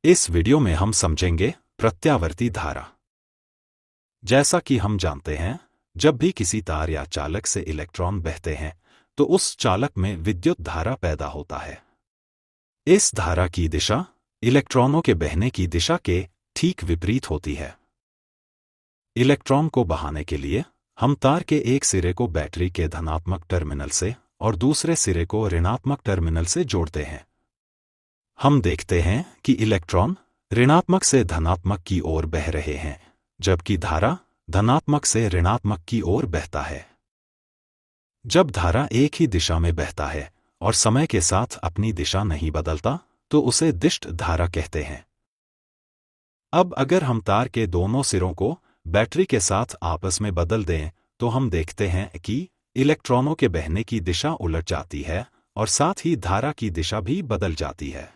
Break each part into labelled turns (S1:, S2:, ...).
S1: इस वीडियो में हम समझेंगे प्रत्यावर्ती धारा। जैसा कि हम जानते हैं, जब भी किसी तार या चालक से इलेक्ट्रॉन बहते हैं तो उस चालक में विद्युत धारा पैदा होता है। इस धारा की दिशा इलेक्ट्रॉनों के बहने की दिशा के ठीक विपरीत होती है। इलेक्ट्रॉन को बहाने के लिए हम तार के एक सिरे को बैटरी के धनात्मक टर्मिनल से और दूसरे सिरे को ऋणात्मक टर्मिनल से जोड़ते हैं। हम देखते हैं कि इलेक्ट्रॉन ऋणात्मक से धनात्मक की ओर बह रहे हैं, जबकि धारा धनात्मक से ऋणात्मक की ओर बहता है। जब धारा एक ही दिशा में बहता है और समय के साथ अपनी दिशा नहीं बदलता तो उसे दिष्ट धारा कहते हैं। अब अगर हम तार के दोनों सिरों को बैटरी के साथ आपस में बदल दें तो हम देखते हैं कि इलेक्ट्रॉनों के बहने की दिशा उलट जाती है और साथ ही धारा की दिशा भी बदल जाती है।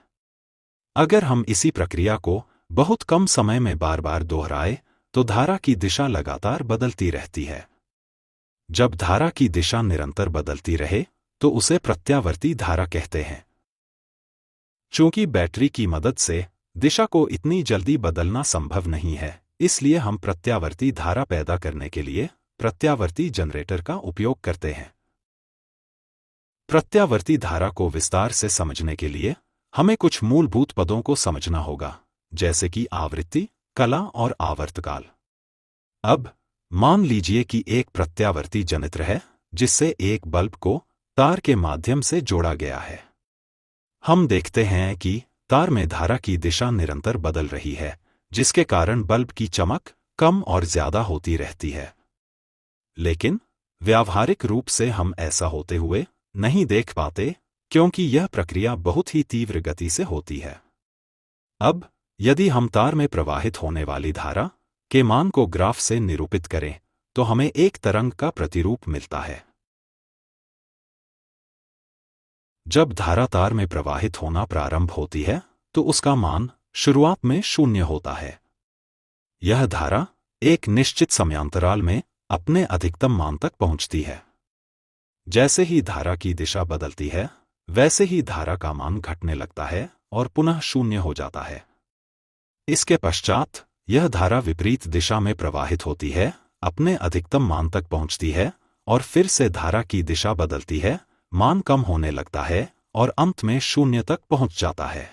S1: अगर हम इसी प्रक्रिया को बहुत कम समय में बार बार दोहराएं तो धारा की दिशा लगातार बदलती रहती है। जब धारा की दिशा निरंतर बदलती रहे तो उसे प्रत्यावर्ती धारा कहते हैं। चूंकि बैटरी की मदद से दिशा को इतनी जल्दी बदलना संभव नहीं है, इसलिए हम प्रत्यावर्ती धारा पैदा करने के लिए प्रत्यावर्ती जनरेटर का उपयोग करते हैं। प्रत्यावर्ती धारा को विस्तार से समझने के लिए हमें कुछ मूलभूत पदों को समझना होगा, जैसे कि आवृत्ति, कला और आवर्तकाल। अब मान लीजिए कि एक प्रत्यावर्ती जनित्र है जिससे एक बल्ब को तार के माध्यम से जोड़ा गया है। हम देखते हैं कि तार में धारा की दिशा निरंतर बदल रही है, जिसके कारण बल्ब की चमक कम और ज्यादा होती रहती है। लेकिन व्यावहारिक रूप से हम ऐसा होते हुए नहीं देख पाते, क्योंकि यह प्रक्रिया बहुत ही तीव्र गति से होती है। अब यदि हम तार में प्रवाहित होने वाली धारा के मान को ग्राफ से निरूपित करें तो हमें एक तरंग का प्रतिरूप मिलता है। जब धारा तार में प्रवाहित होना प्रारंभ होती है तो उसका मान शुरुआत में 0 होता है। यह धारा एक निश्चित समयांतराल में अपने अधिकतम मान तक पहुंचती है। जैसे ही धारा की दिशा बदलती है, वैसे ही धारा का मान घटने लगता है और पुनः 0 हो जाता है। इसके पश्चात यह धारा विपरीत दिशा में प्रवाहित होती है, अपने अधिकतम मान तक पहुंचती है और फिर से धारा की दिशा बदलती है, मान कम होने लगता है और अंत में 0 तक पहुंच जाता है।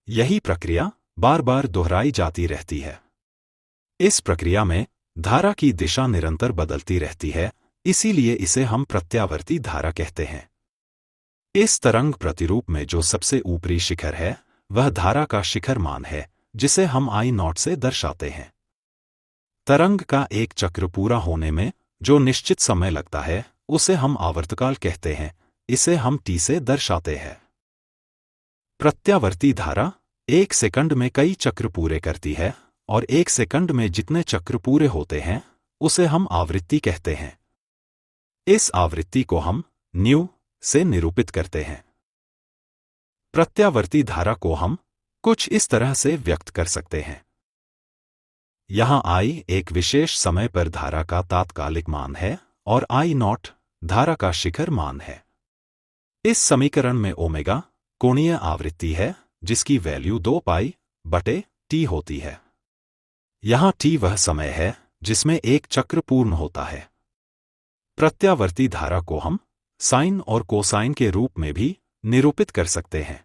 S1: यही प्रक्रिया बार बार दोहराई जाती रहती है। इस प्रक्रिया में धारा की दिशा निरंतर बदलती रहती है, इसीलिए इसे हम प्रत्यावर्ती धारा कहते हैं। इस तरंग प्रतिरूप में जो सबसे ऊपरी शिखर है वह धारा का शिखर मान है, जिसे हम I0 से दर्शाते हैं। तरंग का एक चक्र पूरा होने में जो निश्चित समय लगता है उसे हम आवर्तकाल कहते हैं, इसे हम T से दर्शाते हैं। प्रत्यावर्ती धारा 1 सेकंड में कई चक्र पूरे करती है और 1 सेकंड में जितने चक्र पूरे होते हैं उसे हम आवृत्ति कहते हैं। इस आवृत्ति को हम न्यू से निरूपित करते हैं। प्रत्यावर्ती धारा को हम कुछ इस तरह से व्यक्त कर सकते हैं। यहां I एक विशेष समय पर धारा का तात्कालिक मान है और I0 धारा का शिखर मान है। इस समीकरण में ओमेगा कोणीय आवृत्ति है, जिसकी वैल्यू 2π/T होती है। यहां T वह समय है जिसमें एक चक्र पूर्ण होता है। प्रत्यावर्ती धारा को हम साइन और कोसाइन के रूप में भी निरूपित कर सकते हैं।